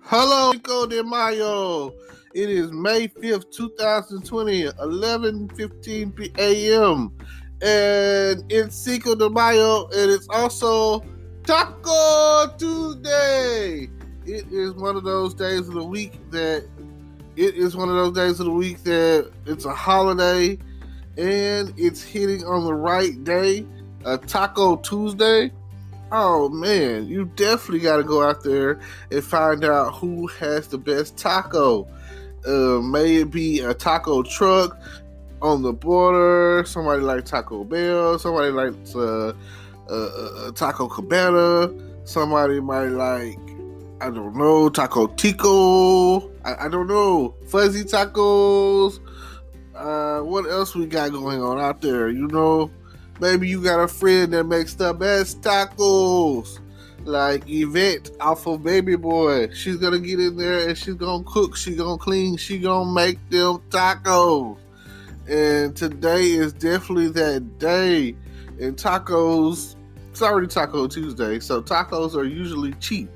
Hello, Cinco de Mayo. It is May 5th, 2020, 11:15 a.m. And it's Cinco de Mayo, and it's also Taco Tuesday. It is one of those days of the week that it's a holiday, and it's hitting on the right day, a Taco Tuesday. Oh man, you definitely got to go out there and find out who has the best taco. May it be a taco truck on the border, somebody like Taco Bell, somebody likes Taco Cabana, somebody might like, I don't know, Taco Tico, I don't know, Fuzzy Tacos. What else we got going on out there? Maybe you got a friend that makes the best tacos, like Yvette off of Baby Boy. She's gonna get in there and she's gonna cook, she's gonna clean, she's gonna make them tacos. And today is definitely that day. And tacos, it's already Taco Tuesday, so tacos are usually cheap.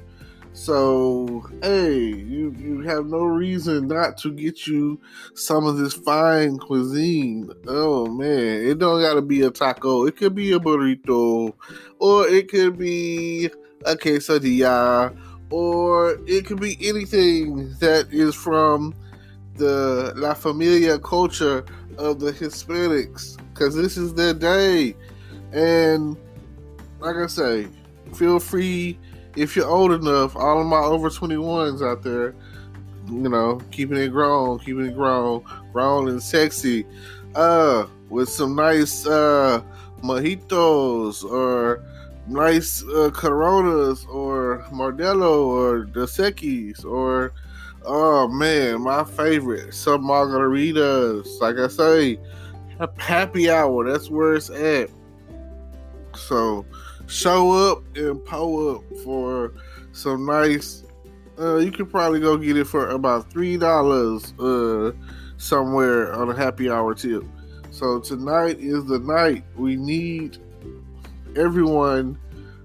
So, hey, you have no reason not to get you some of this fine cuisine. Oh, man. It don't got to be a taco. It could be a burrito, or it could be a quesadilla, or it could be anything that is from the La Familia culture of the Hispanics, because this is their day. And like I say, feel free. If you're old enough, all of my over 21s out there, keeping it grown and sexy, with some nice mojitos or nice Coronas or Modelo or Dos Equis or, oh man, my favorite, some margaritas. Like I say, happy hour, that's where it's at. So show up and pull up for some nice. You could probably go get it for about $3 somewhere on a happy hour tip. So tonight is the night. We need everyone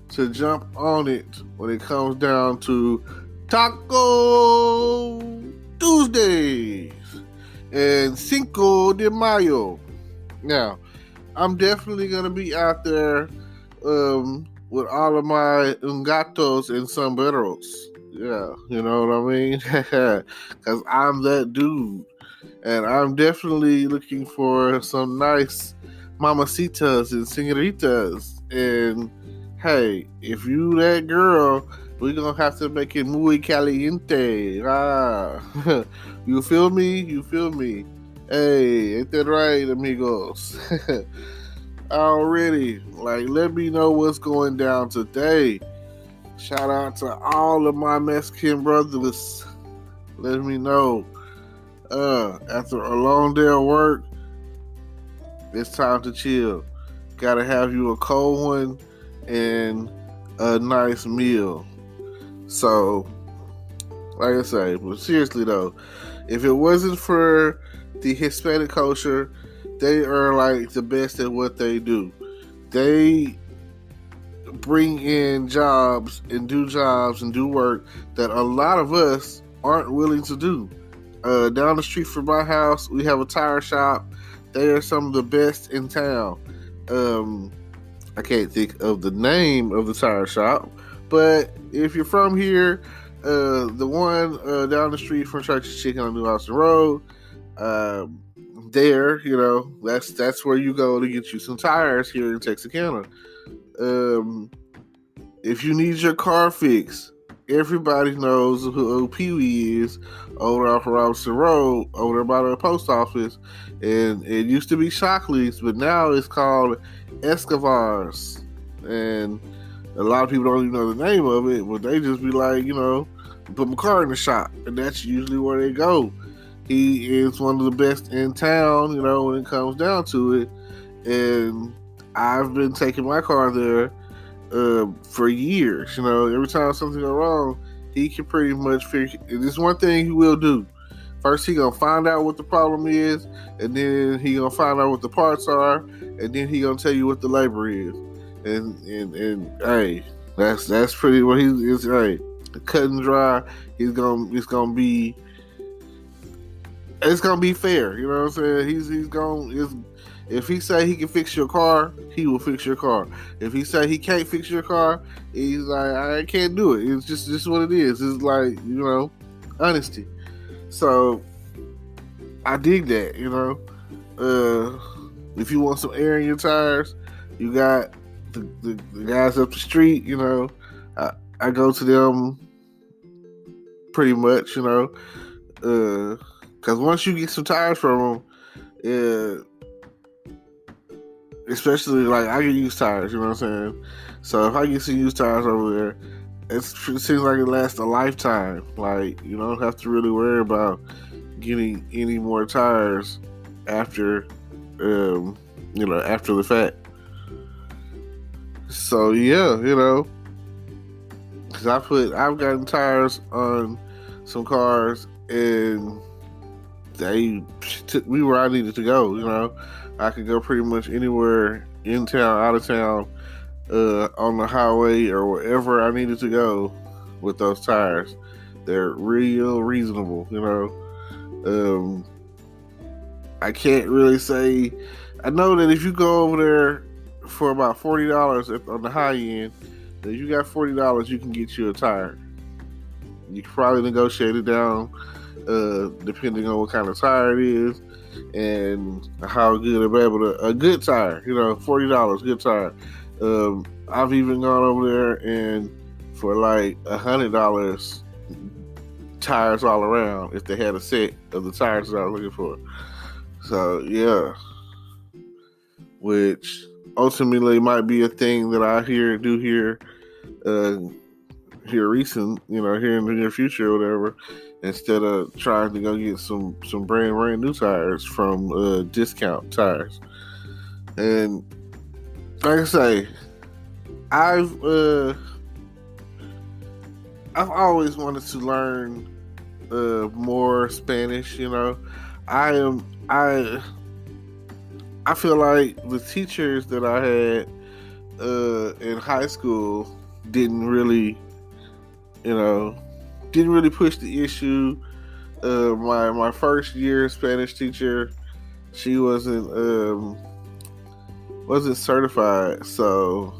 to jump on it when it comes down to Taco Tuesdays and Cinco de Mayo. Now, I'm definitely gonna be out there with all of my gatos and sombreros. Yeah, you know what I mean? Because I'm that dude. And I'm definitely looking for some nice mamacitas and senoritas. And hey, if you that girl, we're going to have to make it muy caliente. You feel me? Hey, ain't that right, amigos? Already, let me know what's going down today. Shout out to all of my Mexican brothers. Let me know. After a long day of work, it's time to chill. Gotta have you a cold one and a nice meal. So, like I say, but seriously though, if it wasn't for the Hispanic culture, they are like the best at what they do. They bring in jobs and do work that a lot of us aren't willing to do. Down the street from my house, we have a tire shop. They are some of the best in town. I can't think of the name of the tire shop, but if you're from here, the one down the street from Church's Chicken on New Austin Road, there, that's where you go to get you some tires here in Texarkana. If you need your car fixed, everybody knows who Pee-wee is over off of Robinson Road, over there by the post office. And it used to be Shockley's, but now it's called Escobar's. And a lot of people don't even know the name of it, but they just be like, put my car in the shop. And that's usually where they go. He is one of the best in town, when it comes down to it. And I've been taking my car there for years. Every time something goes wrong, he can pretty much figure. There's one thing he will do. First, he gonna find out what the problem is, and then he gonna find out what the parts are, and then he gonna tell you what the labor is. And hey, that's pretty what he is. Hey, cut and dry. It's gonna be fair. You know what I'm saying? If he say he can fix your car, he will fix your car. If he say he can't fix your car, he's like, I can't do it. It's just what it is. It's like, honesty. So I dig that. If you want some air in your tires, you got the guys up the street. I go to them pretty much. Because once you get some tires from them, especially like I can use tires, you know what I'm saying? So if I get some used tires over there, it seems like it lasts a lifetime. Like, you don't have to really worry about getting any more tires after the fact. So yeah, because I've gotten tires on some cars and they took me where I needed to go. I could go pretty much anywhere, in town, out of town, on the highway or wherever I needed to go with those tires. They're real reasonable. I can't really say. I know that if you go over there for about $40 on the high end, if you got $40, you can get you a tire. You can probably negotiate it down, depending on what kind of tire it is and how good a good tire. $40, good tire. I've even gone over there and for like $100 tires all around if they had a set of the tires that I was looking for. So yeah, which ultimately might be a thing that I do here recent, here in the near future or whatever, instead of trying to go get some brand new tires from discount tires. And like I say, I've always wanted to learn more Spanish. I feel like the teachers that I had in high school didn't really push the issue. My first year Spanish teacher, she wasn't certified. So,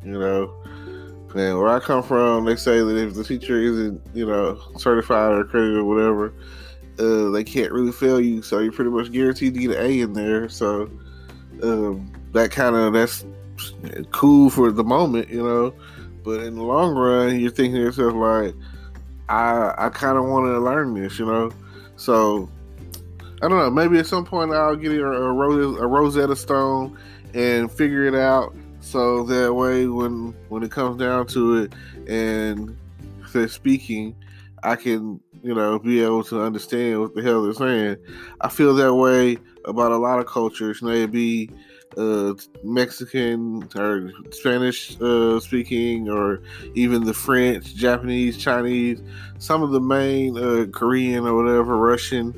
and where I come from, they say that if the teacher isn't, certified or accredited or whatever, they can't really fail you. So you're pretty much guaranteed to get an A in there. So that's cool for the moment, but in the long run, you're thinking to yourself like, I kind of want to learn this, So I don't know. Maybe at some point I'll get a Rosetta Stone and figure it out. So that way, when it comes down to it and they're speaking, I can be able to understand what the hell they're saying. I feel that way about a lot of cultures. Maybe Mexican or Spanish speaking, or even the French, Japanese, Chinese, some of the main Korean or whatever, Russian,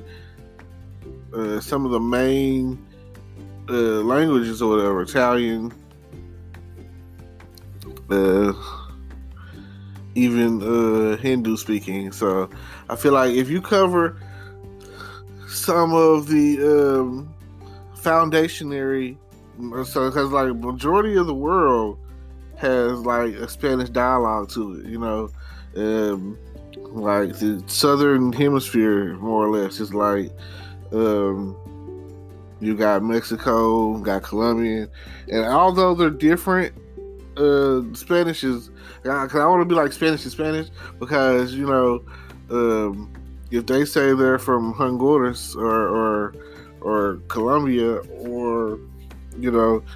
some of the main languages or whatever, Italian, even Hindu speaking. So I feel like if you cover some of the foundationary, so because like majority of the world has like a Spanish dialogue to it, like the southern hemisphere more or less is like you got Mexico, got Colombian, and although they're different, Spanish is, because I want to be like Spanish is Spanish, because if they say they're from Honduras or Colombia, or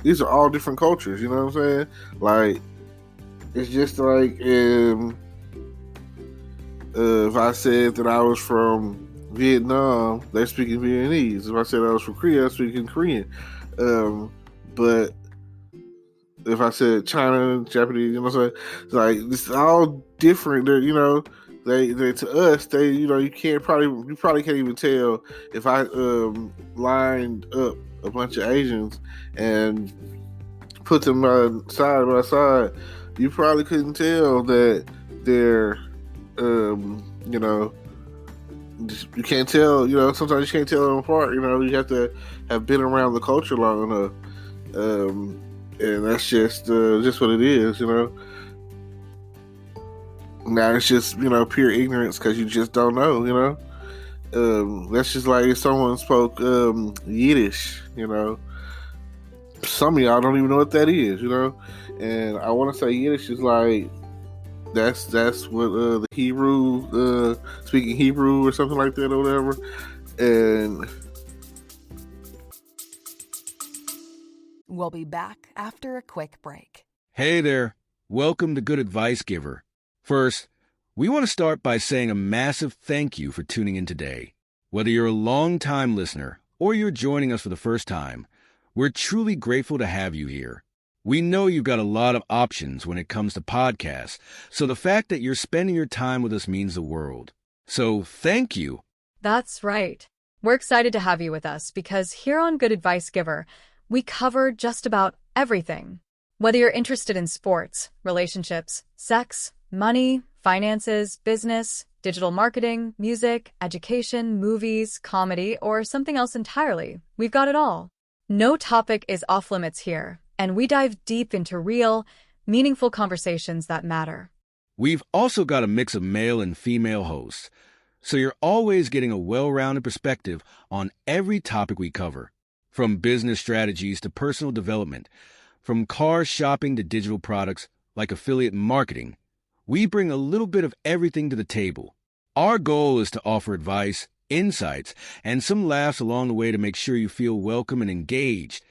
these are all different cultures. You know what I'm saying? Like, it's just like if I said that I was from Vietnam, they're speaking Vietnamese. If I said I was from Korea, they're speaking Korean. But if I said China, Japanese, you saying? It's like, it's all different. They're, they to us, you probably can't even tell if I lined up a bunch of Asians and put them side by side. You probably couldn't tell that they're You know, you can't tell. You know, sometimes you can't tell them apart. You know, you have to have been around the culture long enough, and that's just what it is. You know. Now it's just pure ignorance because you just don't know. You know, that's just like if someone spoke Yiddish. You know, some of y'all don't even know what that is. You know, and I want to say Yiddish is like that's what the Hebrew speaking Hebrew or something like that or whatever, and we'll be back after a quick break. Hey there, welcome to Good Advice Giver. First, we want to start by saying a massive thank you for tuning in today. Whether you're a long-time listener or you're joining us for the first time, we're truly grateful to have you here. We know you've got a lot of options when it comes to podcasts, so the fact that you're spending your time with us means the world. So thank you. That's right. We're excited to have you with us because here on Good Advice Giver, we cover just about everything. Whether you're interested in sports, relationships, sex, money, finances, business, digital marketing, music, education, movies, comedy, or something else entirely, we've got it all. No topic is off limits here, and we dive deep into real, meaningful conversations that matter. We've also got a mix of male and female hosts, so you're always getting a well-rounded perspective on every topic we cover, from business strategies to personal development, from car shopping to digital products like affiliate marketing. We bring a little bit of everything to the table. Our goal is to offer advice, insights, and some laughs along the way to make sure you feel welcome and engaged,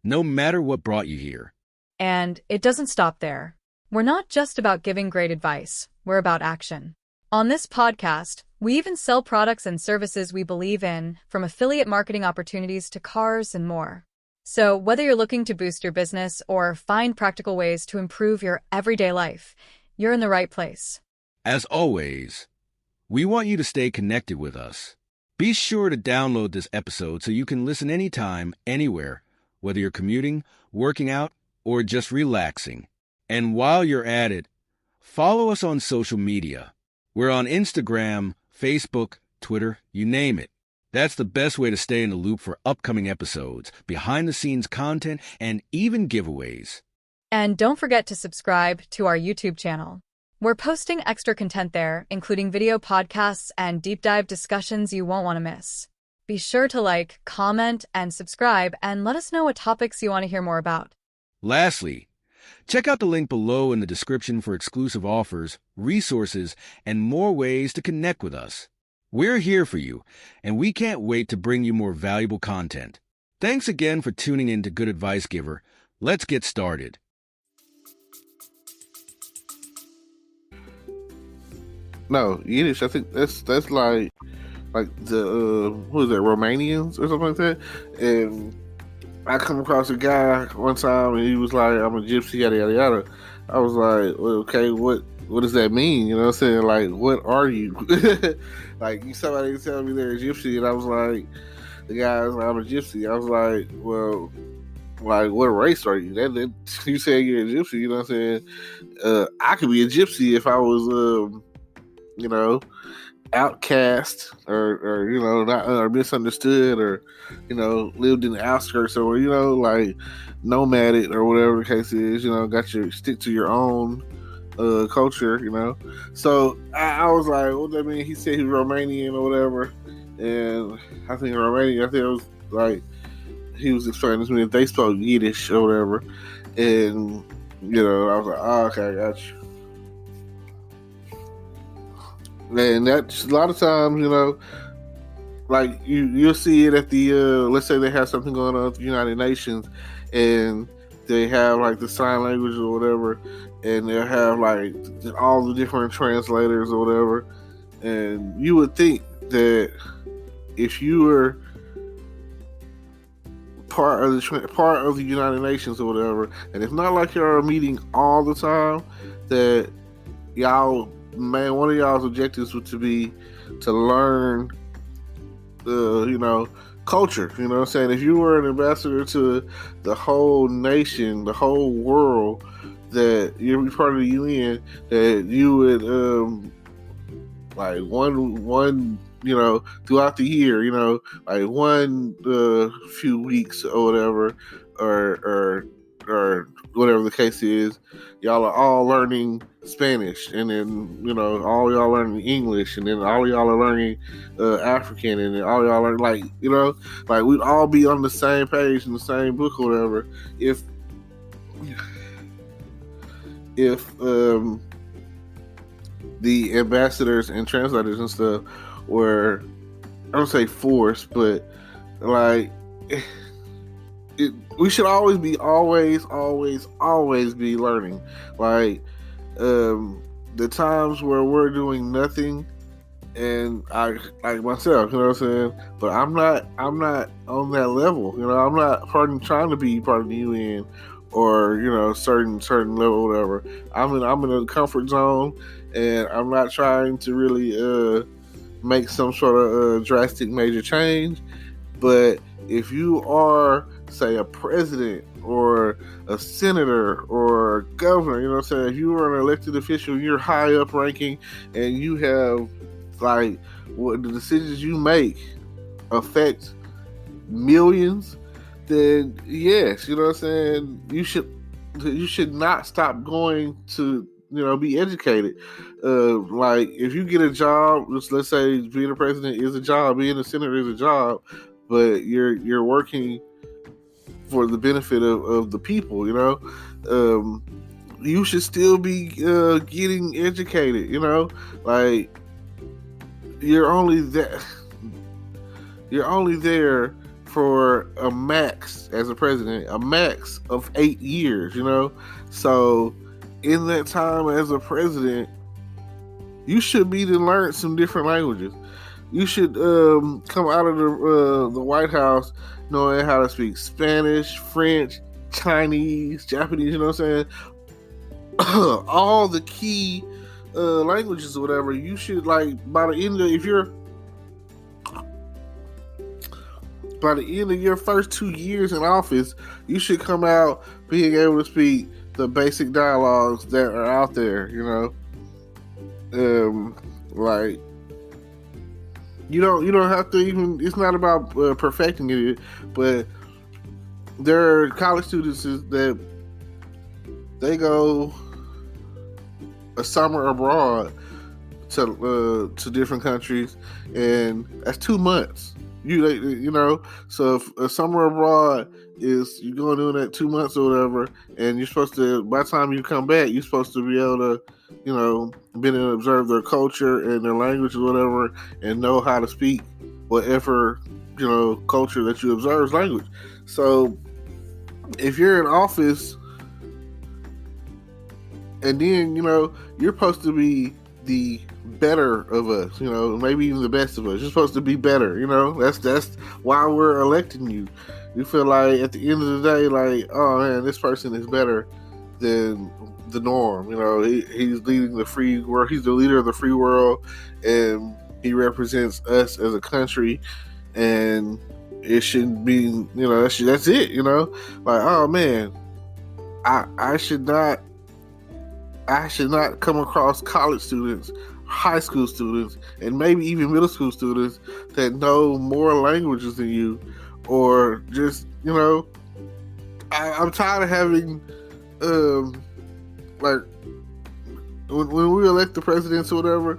no matter what brought you here. And it doesn't stop there. We're not just about giving great advice, we're about action. On this podcast, we even sell products and services we believe in, from affiliate marketing opportunities to cars and more. So whether you're looking to boost your business or find practical ways to improve your everyday life, you're in the right place. As always, we want you to stay connected with us. Be sure to download this episode so you can listen anytime, anywhere, whether you're commuting, working out, or just relaxing. And while you're at it, follow us on social media. We're on Instagram, Facebook, Twitter, you name it. That's the best way to stay in the loop for upcoming episodes, behind-the-scenes content, and even giveaways. And don't forget to subscribe to our YouTube channel. We're posting extra content there, including video podcasts and deep dive discussions you won't want to miss. Be sure to like, comment, and subscribe, and let us know what topics you want to hear more about. Lastly, check out the link below in the description for exclusive offers, resources, and more ways to connect with us. We're here for you, and we can't wait to bring you more valuable content. Thanks again for tuning in to Good Advice Giver. Let's get started. No, Yiddish. I think that's like the who is that, Romanians or something like that. And I come across a guy one time and he was like, "I'm a gypsy, yada yada yada." I was like, well, "Okay, what does that mean?" You know what I'm saying? Like, what are you? Like, somebody tell me they're a gypsy, and I was like, the guy was like, "I'm a gypsy." I was like, "Well, like, what race are you?" That you say you're a gypsy, you know what I'm saying? I could be a gypsy if I was outcast or not or misunderstood, or lived in the outskirts, or like nomadic or whatever the case is. Got your stick to your own culture. So I was like, what that mean? He said he's Romanian or whatever, and I think Romanian, I think it was like he was explaining to me that they spoke Yiddish or whatever, and I was like, oh, okay, I got you. And that's a lot of times, like you'll see it at the let's say they have something going on at the United Nations, and they have like the sign language or whatever, and they'll have like all the different translators or whatever. And you would think that if you were part of the United Nations or whatever, and it's not like you're meeting all the time, that y'all, man, one of y'all's objectives would to be to learn, culture. You know what I'm saying? If you were an ambassador to the whole nation, the whole world, that you're part of the UN, that you would like one throughout the year, like one few weeks or whatever, or whatever the case is, y'all are all learning Spanish, and then all y'all learning English, and then all y'all are learning African, and then all y'all are like we'd all be on the same page in the same book or whatever. If the ambassadors and translators and stuff were, I don't say forced, but like we should always be learning. Like the times where we're doing nothing, and I like myself, you know what I'm saying? But I'm not on that level. I'm not trying to be part of the UN or certain level or whatever. I'm in a comfort zone, and I'm not trying to really make some sort of drastic major change. But if you are, say, a president or a senator or a governor, you know what I'm saying? If you are an elected official, you're high up ranking, and you have like what the decisions you make affect millions, then yes, you know what I'm saying? You should not stop going to be educated. Like if you get a job, let's say being a president is a job, being a senator is a job, but you're working for the benefit of the people, you should still be getting educated, like you're only there for a max, as a president, a max of 8 years, so in that time as a president, you should be to learn some different languages. You should come out of the White House knowing how to speak Spanish, French, Chinese, Japanese, you know what I'm saying? All the key languages or whatever. You should, like, by the end of your first 2 years in office, you should come out being able to speak the basic dialogues that are out there, like you don't have to even. It's not about perfecting it, but there are college students that they go a summer abroad to different countries, and that's 2 months. So if a summer abroad is you're going doing that 2 months or whatever, and you're supposed to, by the time you come back, you're supposed to be able to, be able to observe their culture and their language or whatever, and know how to speak whatever culture that you observe language. So if you're in office, and then you're supposed to be the better of us, maybe even the best of us. You're supposed to be better, that's why we're electing you. You feel like at the end of the day, like, oh man, this person is better than the norm. He's leading the free world. He's the leader of the free world, and he represents us as a country, and it shouldn't be, that's it, like, oh man, I should not come across college students, high school students, and maybe even middle school students that know more languages than you, or just, I'm tired of having, like, when we elect the presidents or whatever,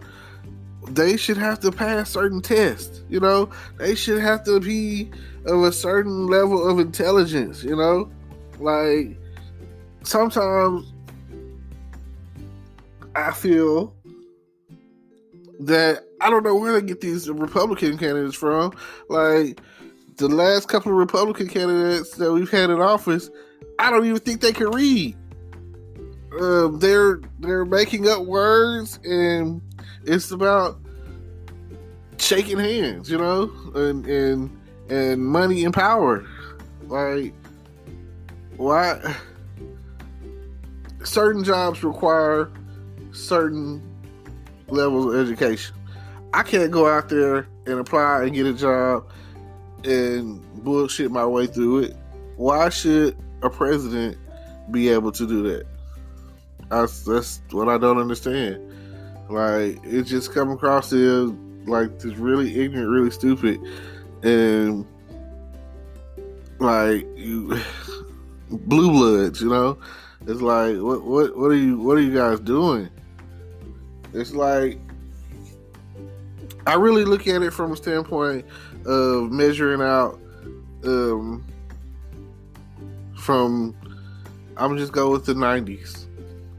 they should have to pass certain tests, they should have to be of a certain level of intelligence, like, sometimes I feel that I don't know where they get these Republican candidates from. Like, the last couple of Republican candidates that we've had in office, I don't even think they can read. They're making up words, and it's about shaking hands, and money and power. Like, why? Certain jobs require certain levels of education. I can't go out there and apply and get a job and bullshit my way through it. Why should a president be able to do that? That's what I don't understand. Like, it just come across as like this really ignorant, really stupid, and like you blue bloods, you know. It's like, what are you guys doing? It's like, I really look at it from a standpoint of measuring out from, I'm just go with the 90s.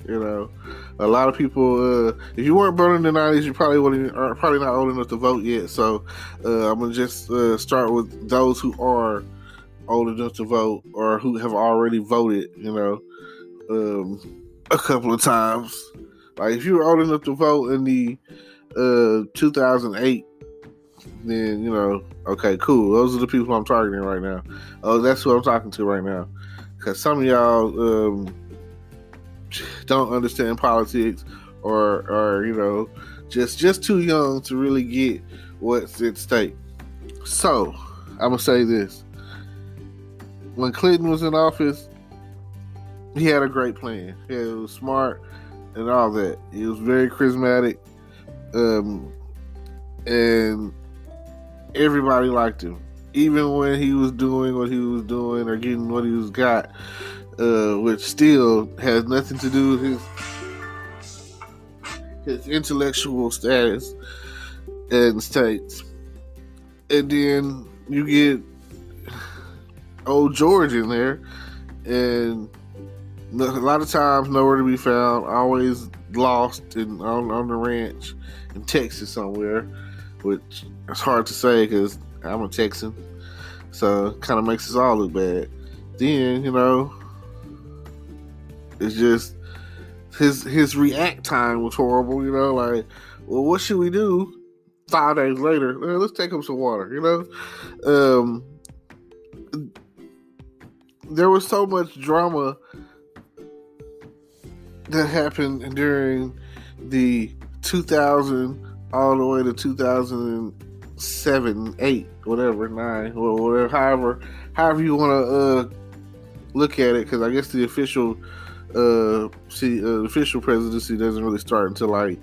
You know, a lot of people, if you weren't born in the 90s, you are probably not old enough to vote yet. So I'm gonna just start with those who are old enough to vote or who have already voted. You know, a couple of times. Like, if you were old enough to vote in the 2008, then, you know, okay, cool. Those are the people I'm targeting right now. Oh, that's who I'm talking to right now. Because some of y'all don't understand politics, or you know, just too young to really get what's at stake. So I'm gonna say this: when Clinton was in office, he had a great plan. He was smart and all that. He was very charismatic, and everybody liked him, even when he was doing what he was doing or getting what he was got. Which still has nothing to do with his intellectual status and states. And then you get old George in there, and a lot of times nowhere to be found, always lost on the ranch in Texas somewhere, which is hard to say because I'm a Texan, so it kind of makes us all look bad. Then, you know, it's just his react time was horrible, you know, like, well, what should we do 5 days later? Well, let's take him some water, you know? There was so much drama that happened during the 2000 all the way to 2007, 8, whatever, 9, or whatever, however you want to look at it, because I guess the official official presidency doesn't really start until like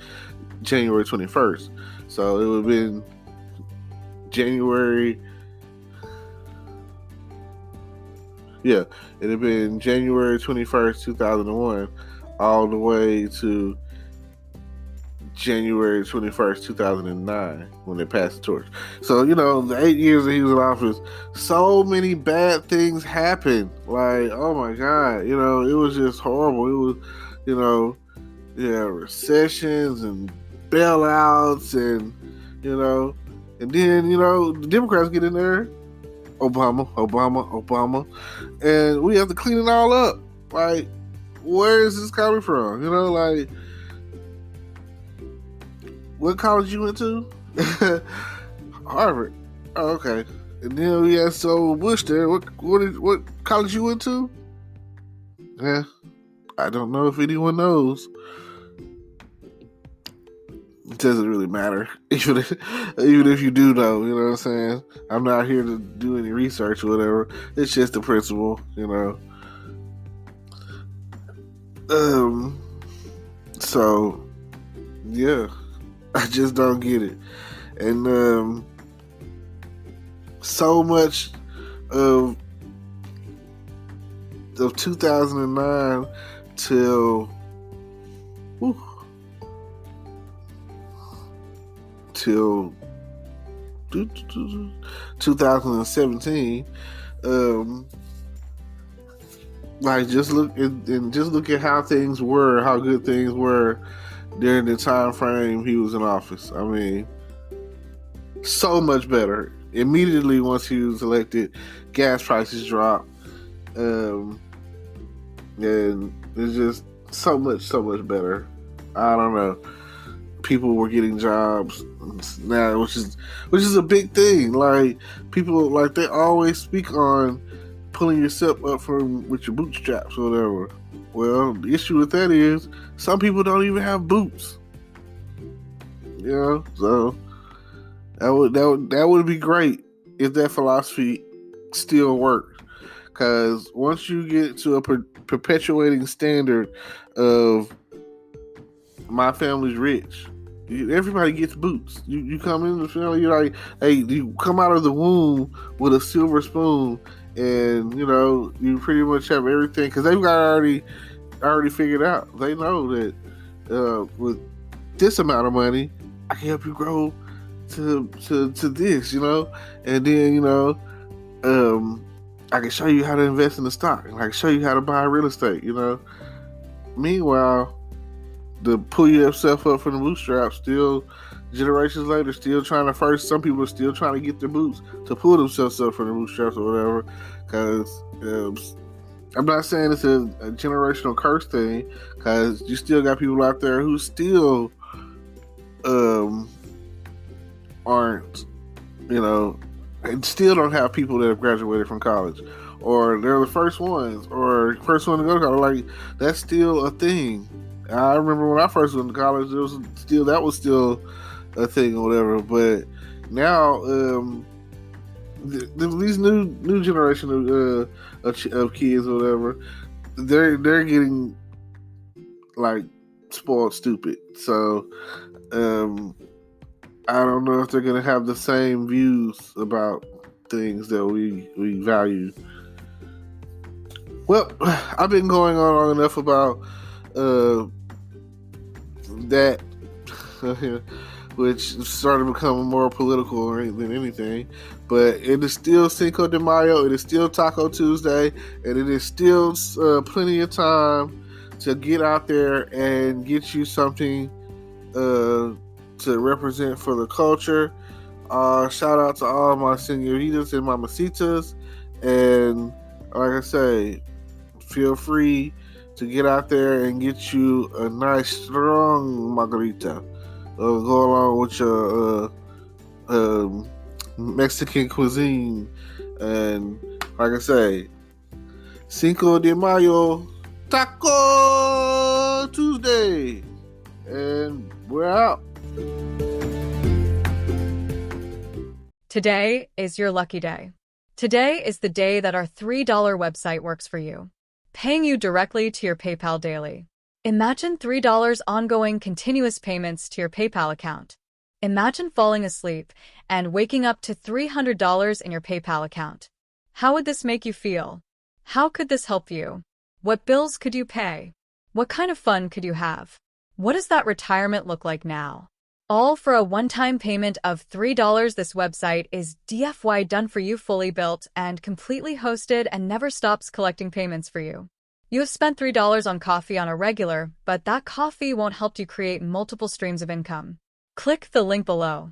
January 21st. So it would have been January. Yeah, it had been January 21st, 2001, all the way to January 21st, 2009, when they passed the torch. So, you know, the 8 years that he was in office, so many bad things happened. Like, oh my God, you know, it was just horrible. It was, you know, yeah, recessions and bailouts, and, you know, and then, you know, the Democrats get in there, Obama, and we have to clean it all up. Like, where is this coming from? You know, like, what college you went to? Harvard. Oh, okay. And then we had Bush there. What college you went to? Yeah, I don't know if anyone knows. It doesn't really matter, even if you do know. You know what I'm saying? I'm not here to do any research or whatever. It's just the principle, you know. So, yeah. I just don't get it. And so much of 2009 till 2017, like, just look at how things were, how good things were during the time frame he was in office. I mean, so much better. Immediately once he was elected, gas prices dropped, and it's just so much better. I don't know. People were getting jobs now, which is a big thing. Like, people, like, they always speak on pulling yourself up with your bootstraps or whatever. Well, the issue with that is some people don't even have boots. You know, so that would be great if that philosophy still worked. Because once you get to a perpetuating standard of my family's rich, Everybody gets boots. You come in the family, you're like, hey, you come out of the womb with a silver spoon, and you pretty much have everything because they've got already figured out. They know that with this amount of money, I can help you grow to this, and then I can show you how to invest in the stock, and I can show you how to buy real estate, Meanwhile, to pull yourself up from the bootstraps, still generations later, still trying to some people are still trying to get their boots to pull themselves up from the bootstraps or whatever. Because I'm not saying it's a generational curse thing, because you still got people out there who still aren't, and still don't have people that have graduated from college, or they're the first ones, or first one to go to college. Like, that's still a thing. I remember when I first went to college, that was still a thing or whatever. But now, these new generation of kids or whatever, they're getting like spoiled stupid. So I don't know if they're gonna have the same views about things that we value. Well, I've been going on long enough about that, which started becoming more political than anything. But it is still Cinco de Mayo. It is still Taco Tuesday, and it is still plenty of time to get out there and get you something to represent for the culture. Shout out to all my senoritas and mamacitas, and like I say, feel free to get out there and get you a nice strong margarita. Go along with your Mexican cuisine. And like I say, Cinco de Mayo, Taco Tuesday. And we're out. Today is your lucky day. Today is the day that our $3 website works for you, paying you directly to your PayPal daily. Imagine $3 ongoing continuous payments to your PayPal account. Imagine falling asleep and waking up to $300 in your PayPal account. How would this make you feel? How could this help you? What bills could you pay? What kind of fun could you have? What does that retirement look like now? All for a one-time payment of $3. This website is DFY done for you, fully built and completely hosted, and never stops collecting payments for you. You have spent $3 on coffee on a regular, but that coffee won't help you create multiple streams of income. Click the link below.